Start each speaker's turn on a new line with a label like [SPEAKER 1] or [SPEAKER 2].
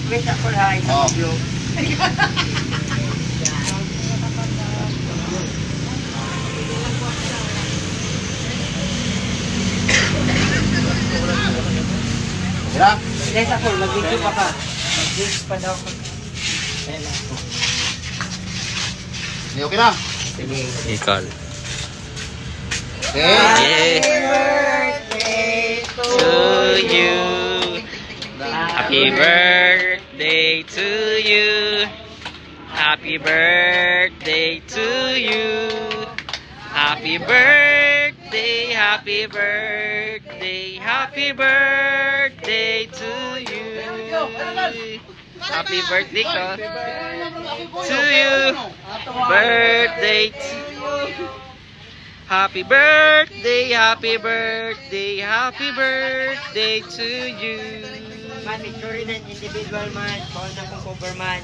[SPEAKER 1] Wait ako ha, isang vlog.
[SPEAKER 2] Kira?
[SPEAKER 1] Yes ako, mag-video pa ka. Mag-video pa daw ka.
[SPEAKER 2] Okay na?
[SPEAKER 1] Sige.
[SPEAKER 3] Ikaw.
[SPEAKER 2] Okay.
[SPEAKER 3] Yeah.
[SPEAKER 1] Birthday
[SPEAKER 3] To you. Happy birthday to you. Happy birthday to you. Happy birthday, happy birthday, happy birthday to you. Happy birthday ko. To you. Birthday to you. Happy birthday, happy birthday, happy birthday to you.
[SPEAKER 1] Man, picture rin individual man. Bawal na kong cover man.